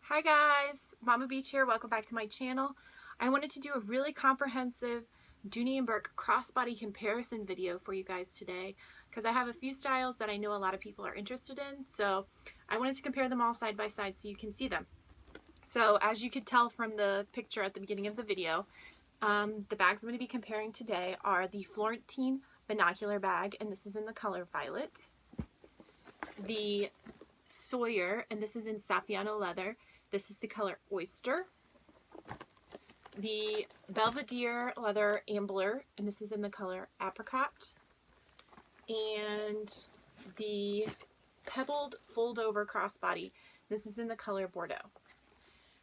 Hi guys, Mama Beach here. Welcome back to my channel. I wanted to do a really comprehensive Dooney and Bourke crossbody comparison video for you guys today because I have a few styles that I know a lot of people are interested in. So I wanted to compare them all side by side so you can see them. So as you could tell from the picture at the beginning of the video, the bags I'm going to be comparing today are the Florentine Binocular bag, and this is in the color violet. The Sawyer, and this is in Saffiano leather. This is the color oyster. The Belvedere leather Ambler, and this is in the color apricot. And the pebbled Foldover crossbody. This is in the color Bordeaux.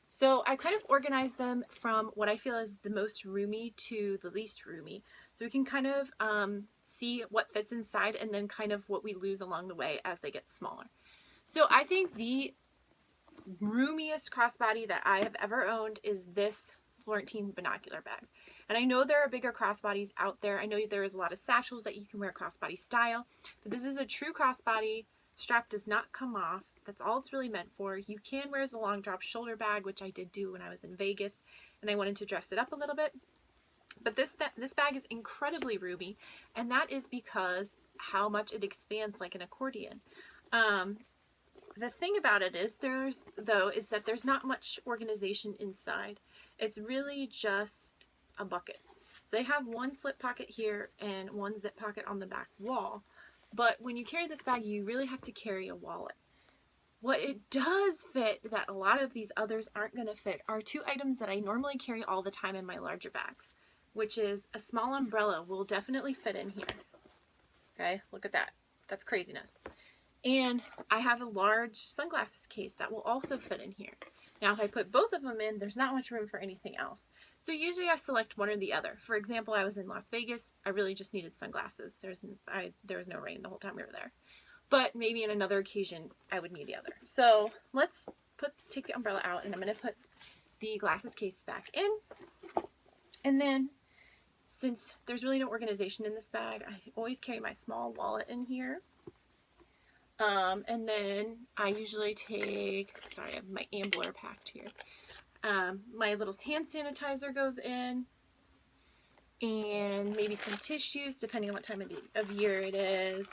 So I kind of organized them from what I feel is the most roomy to the least roomy. So we can kind of see what fits inside and then kind of what we lose along the way as they get smaller. So I think the roomiest crossbody that I have ever owned is this Florentine Binocular bag. And I know there are bigger crossbodies out there. I know there is a lot of satchels that you can wear crossbody style, but this is a true crossbody. Strap does not come off. That's all it's really meant for. You can wear as a long drop shoulder bag, which I did do when I was in Vegas, and I wanted to dress it up a little bit. But this bag is incredibly roomy, and that is because how much it expands like an accordion. The thing about it is that there's not much organization inside. It's really just a bucket. So they have one slip pocket here and one zip pocket on the back wall. But when you carry this bag, you really have to carry a wallet. What it does fit that a lot of these others aren't going to fit are two items that I normally carry all the time in my larger bags, which is a small umbrella will definitely fit in here. Okay, look at that. That's craziness. And I have a large sunglasses case that will also fit in here. Now, if I put both of them in, there's not much room for anything else. So usually I select one or the other. For example, I was in Las Vegas. I really just needed sunglasses. There was no rain the whole time we were there. But maybe in another occasion, I would need the other. So let's take the umbrella out, and I'm going to put the glasses case back in. And then, since there's really no organization in this bag, I always carry my small wallet in here. And then I usually take, sorry, I have my Ambler packed here. My little hand sanitizer goes in, and maybe some tissues, depending on what time of year it is.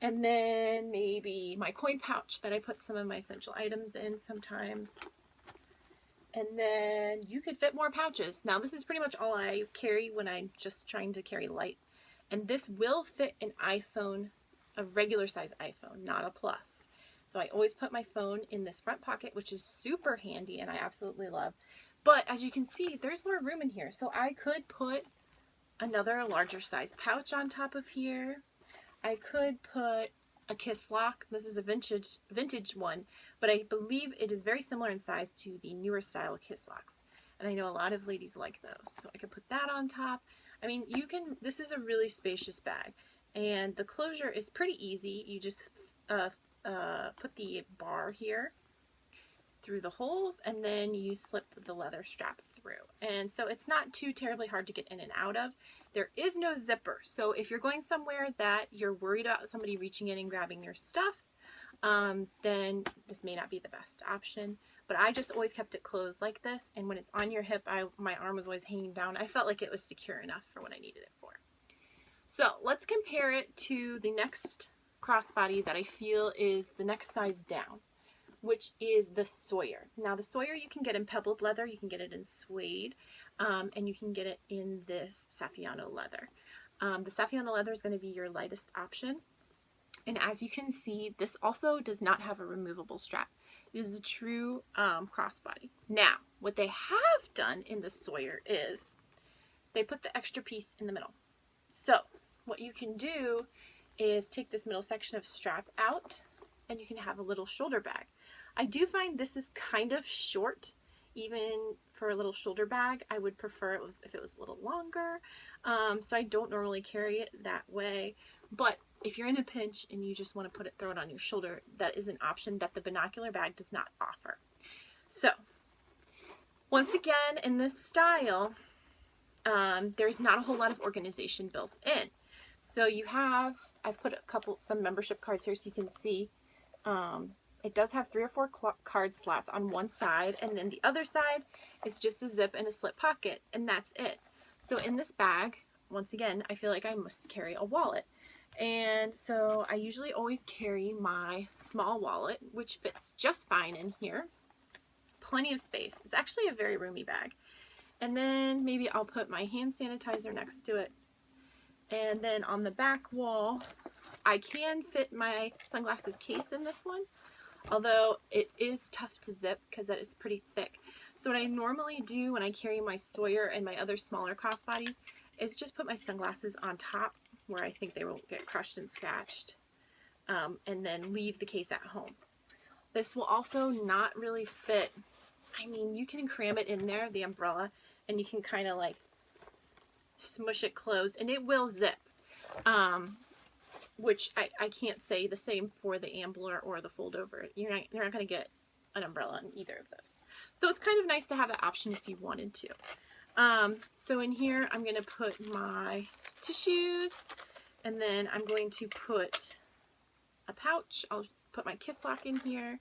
And then maybe my coin pouch that I put some of my essential items in sometimes. And then you could fit more pouches. Now, this is pretty much all I carry when I'm just trying to carry light. And this will fit an iPhone, a regular size iPhone, not a Plus. So I always put my phone in this front pocket, which is super handy and I absolutely love. But as you can see, there's more room in here. So I could put another larger size pouch on top of here. I could put a kiss lock. This is a vintage one, but I believe it is very similar in size to the newer style kiss locks. And I know a lot of ladies like those. So I could put that on top. I mean, this is a really spacious bag. And the closure is pretty easy. You just put the bar here through the holes, and then you slip the leather strap through. And so it's not too terribly hard to get in and out of. There is no zipper. So if you're going somewhere that you're worried about somebody reaching in and grabbing your stuff, then this may not be the best option. But I just always kept it closed like this. And when it's on your hip, my arm was always hanging down. I felt like it was secure enough for what I needed it for. So let's compare it to the next crossbody that I feel is the next size down, which is the Sawyer. Now the Sawyer you can get in pebbled leather, you can get it in suede, and you can get it in this Saffiano leather. The Saffiano leather is going to be your lightest option. And as you can see, this also does not have a removable strap. It is a true crossbody. Now, what they have done in the Sawyer is they put the extra piece in the middle. So what you can do is take this middle section of strap out, and you can have a little shoulder bag. I do find this is kind of short, even for a little shoulder bag. I would prefer it if it was a little longer, so I don't normally carry it that way. But if you're in a pinch and you just want to throw it on your shoulder, that is an option that the Binocular bag does not offer. So once again, in this style, there's not a whole lot of organization built in. So I've put some membership cards here so you can see It does have 3 or 4 card slots on one side, and then the other side is just a zip and a slip pocket, and that's it. So in this bag, once again, I feel like I must carry a wallet. And so I usually always carry my small wallet, which fits just fine in here. Plenty of space. It's actually a very roomy bag. And then maybe I'll put my hand sanitizer next to it. And then on the back wall, I can fit my sunglasses case in this one, although it is tough to zip because that is pretty thick. So what I normally do when I carry my Sawyer and my other smaller crossbodies is just put my sunglasses on top where I think they won't get crushed and scratched, and then leave the case at home. This will also not really fit. I mean, you can cram it in there, the umbrella, and you can kind of like smush it closed, and it will zip, which I can't say the same for the Ambler or the Foldover. You're not going to get an umbrella in either of those. So it's kind of nice to have that option if you wanted to. So in here, I'm going to put my tissues, and then I'm going to put a pouch. I'll put my kiss lock in here.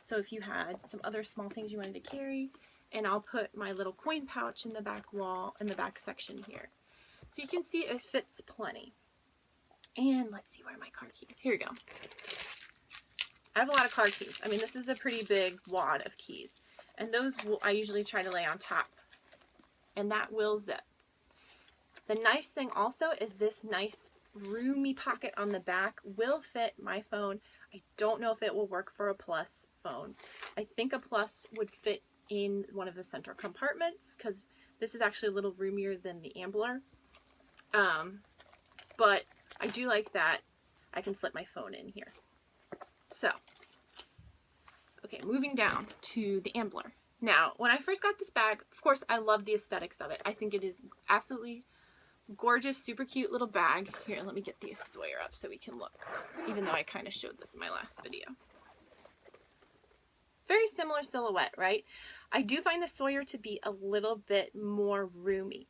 So if you had some other small things you wanted to carry, and I'll put my little coin pouch in the back wall, in the back section here. So you can see it fits plenty. And let's see, where are my card keys? Here we go. I have a lot of card keys. I mean, this is a pretty big wad of keys. And those I usually try to lay on top. And that will zip. The nice thing also is this nice roomy pocket on the back will fit my phone. I don't know if it will work for a Plus phone. I think a Plus would fit in one of the center compartments because this is actually a little roomier than the Ambler. But I do like that I can slip my phone in here. So, okay, moving down to the Ambler. Now, when I first got this bag, of course, I love the aesthetics of it. I think it is absolutely gorgeous, super cute little bag. Here, let me get the Sawyer up so we can look, even though I kind of showed this in my last video. Very similar silhouette, right? I do find the Sawyer to be a little bit more roomy.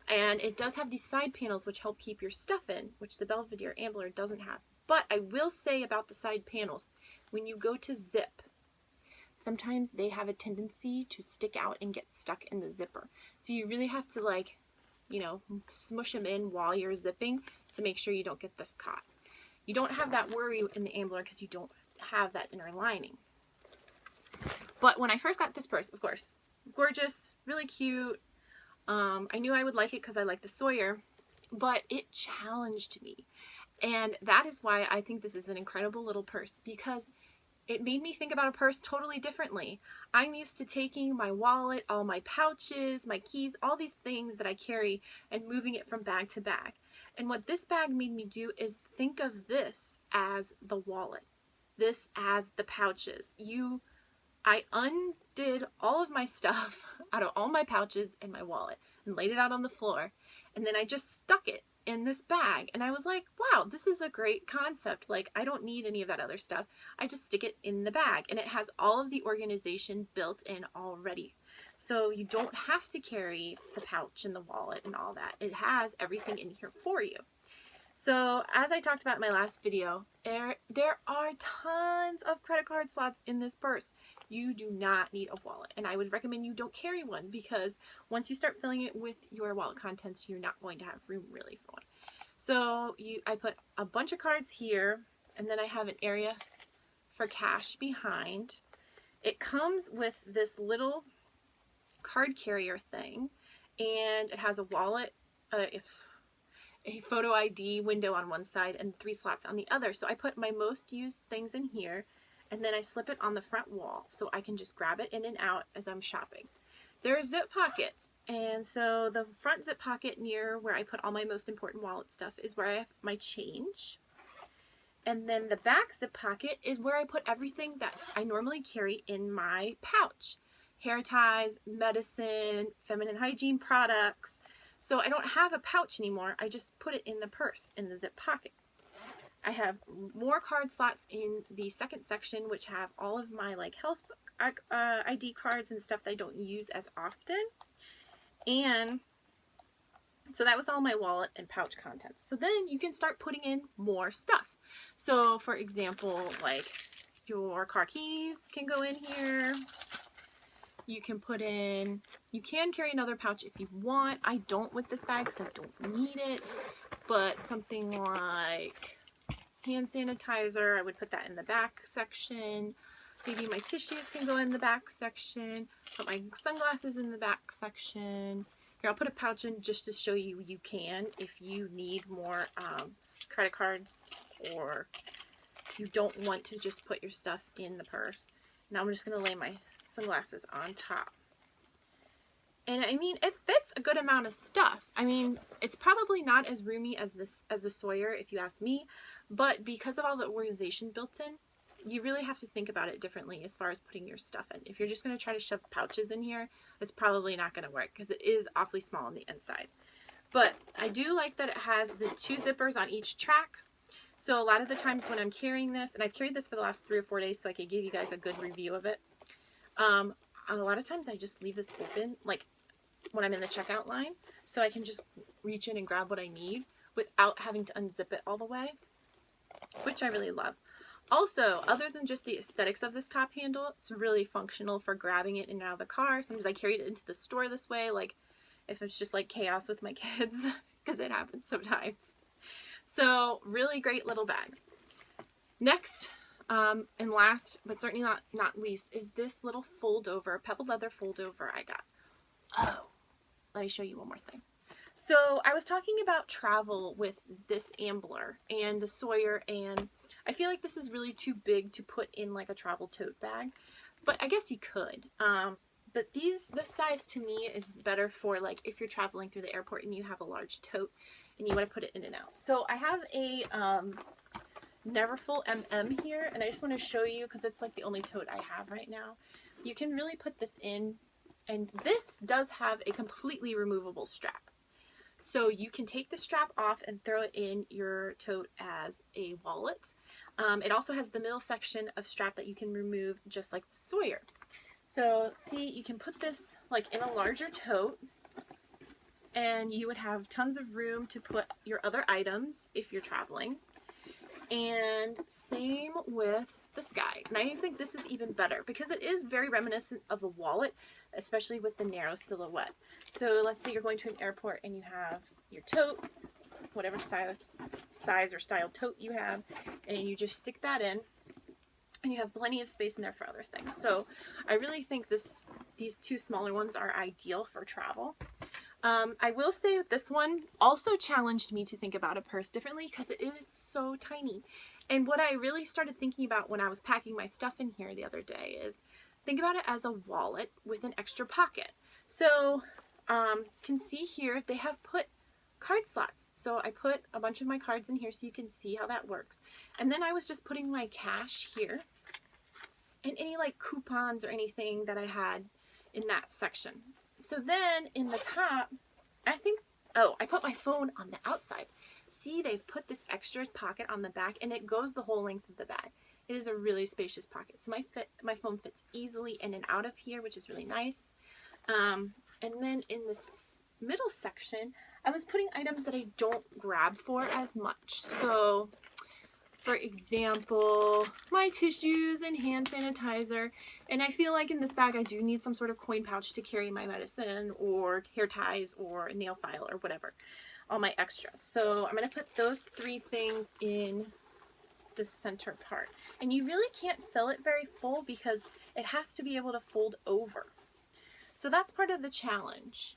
And it does have these side panels which help keep your stuff in, which the Belvedere Ambler doesn't have. But I will say about the side panels, when you go to zip, sometimes they have a tendency to stick out and get stuck in the zipper. So you really have to, like, you know, smush them in while you're zipping to make sure you don't get this caught. You don't have that worry in the Ambler because you don't have that inner lining. But when I first got this purse, of course, gorgeous, really cute. I knew I would like it because I like the Sawyer, but it challenged me. And that is why I think this is an incredible little purse, because it made me think about a purse totally differently. I'm used to taking my wallet, all my pouches, my keys, all these things that I carry and moving it from bag to bag. And what this bag made me do is think of this as the wallet, this as the pouches. I undid all of my stuff out of all my pouches and my wallet and laid it out on the floor. And then I just stuck it in this bag. And I was like, wow, this is a great concept. Like, I don't need any of that other stuff. I just stick it in the bag. And it has all of the organization built in already. So you don't have to carry the pouch and the wallet and all that. It has everything in here for you. So as I talked about in my last video, there are tons of credit card slots in this purse. You do not need a wallet, and I would recommend you don't carry one, because once you start filling it with your wallet contents, you're not going to have room really for one. So I put a bunch of cards here, and then I have an area for cash behind. It comes with this little card carrier thing, and it has a wallet, a photo ID window on one side and 3 slots on the other. So I put my most used things in here, and then I slip it on the front wall so I can just grab it in and out as I'm shopping. There are zip pockets, and so the front zip pocket near where I put all my most important wallet stuff is where I have my change. And then the back zip pocket is where I put everything that I normally carry in my pouch. Hair ties, medicine, feminine hygiene products. So I don't have a pouch anymore. I just put it in the purse, in the zip pocket. I have more card slots in the second section, which have all of my like health ID cards and stuff that I don't use as often. And so that was all my wallet and pouch contents. So then you can start putting in more stuff. So for example, like if Your car keys can go in here. You can put in, you can carry another pouch if you want. I don't with this bag because I don't need it, but something like hand sanitizer, I would put that in the back section. Maybe my tissues can go in the back section. Put my sunglasses in the back section. Here, I'll put a pouch in just to show you you can if you need more credit cards, or you don't want to just put your stuff in the purse. Now I'm just going to lay my sunglasses on top. And I mean, it fits a good amount of stuff. I mean, it's probably not as roomy as a Sawyer if you ask me, but because of all the organization built in, you really have to think about it differently as far as putting your stuff in. If you're just going to try to shove pouches in here, it's probably not going to work because it is awfully small on the inside. But I do like that it has the 2 zippers on each track. So a lot of the times when I'm carrying this, and I've carried this for the last 3 or 4 days so I could give you guys a good review of it. A lot of times I just leave this open, like when I'm in the checkout line, so I can just reach in and grab what I need without having to unzip it all the way, which I really love. Also, other than just the aesthetics of this top handle, it's really functional for grabbing it in and out of the car. Sometimes I carried it into the store this way, like if it's just like chaos with my kids, because it happens sometimes. So really great little bag. Next, and last, but certainly not least, is this little foldover, pebbled leather foldover I got. Oh, let me show you one more thing. So I was talking about travel with this Ambler and the Sawyer, and I feel like this is really too big to put in like a travel tote bag, but I guess you could. But this size to me is better for like if you're traveling through the airport and you have a large tote and you want to put it in and out. So I have a Neverfull MM here, and I just want to show you because it's like the only tote I have right now. You can really put this in, and this does have a completely removable strap. So you can take the strap off and throw it in your tote as a wallet. It also has the middle section of strap that you can remove just like the Sawyer. So see, you can put this like in a larger tote, and you would have tons of room to put your other items if you're traveling. And same with this guy. And I think this is even better because it is very reminiscent of a wallet, especially with the narrow silhouette. So let's say you're going to an airport and you have your tote, whatever size or style tote you have, and you just stick that in, and you have plenty of space in there for other things. So I really think these 2 smaller ones are ideal for travel. I will say that this one also challenged me to think about a purse differently because it is so tiny. And what I really started thinking about when I was packing my stuff in here the other day is think about it as a wallet with an extra pocket. So you can see here they have put card slots. So I put a bunch of my cards in here so you can see how that works. And then I was just putting my cash here and any like coupons or anything that I had in that section. So then in the top, I think, oh, I put my phone on the outside. See, they've put this extra pocket on the back, and it goes the whole length of the bag. It is a really spacious pocket. So my phone fits easily in and out of here, which is really nice. And then in this middle section, I was putting items that I don't grab for as much. So for example, my tissues and hand sanitizer. And I feel like in this bag I do need some sort of coin pouch to carry my medicine or hair ties or a nail file or whatever, all my extras. So I'm going to put those 3 things in the center part. And you really can't fill it very full because it has to be able to fold over. So that's part of the challenge.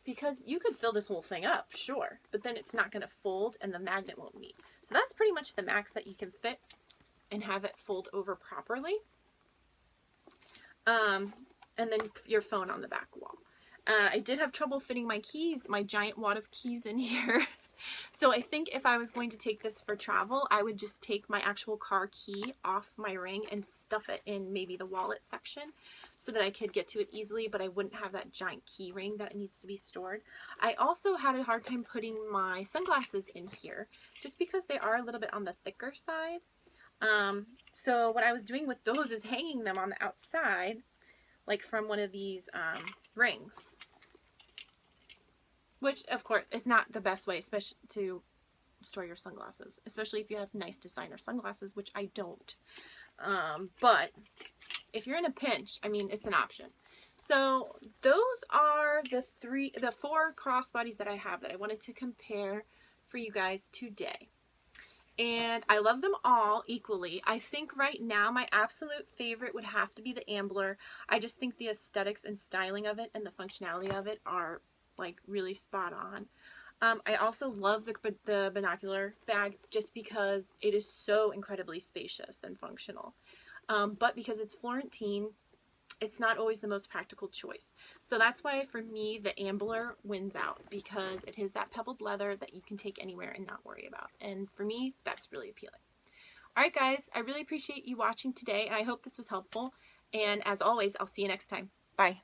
Because you could fill this whole thing up, sure, but then it's not going to fold and the magnet won't meet. So that's pretty much the max that you can fit and have it fold over properly. And then your phone on the back wall. I did have trouble fitting my keys, my giant wad of keys in here. So I think if I was going to take this for travel, I would just take my actual car key off my ring and stuff it in maybe the wallet section so that I could get to it easily, but I wouldn't have that giant key ring that needs to be stored. I also had a hard time putting my sunglasses in here just because they are a little bit on the thicker side. So what I was doing with those is hanging them on the outside, like from one of these rings. Which, of course, is not the best way, especially to store your sunglasses, especially if you have nice designer sunglasses, which I don't. But if you're in a pinch, I mean, it's an option. So those are the four crossbodies that I have that I wanted to compare for you guys today. And I love them all equally. I think right now my absolute favorite would have to be the Ambler. I just think the aesthetics and styling of it and the functionality of it are like really spot on. I also love the Binocular bag just because it is so incredibly spacious and functional. But because it's Florentine, it's not always the most practical choice. So that's why for me the Ambler wins out, because it has that pebbled leather that you can take anywhere and not worry about. And for me, that's really appealing. Alright guys, I really appreciate you watching today, and I hope this was helpful. And as always, I'll see you next time. Bye.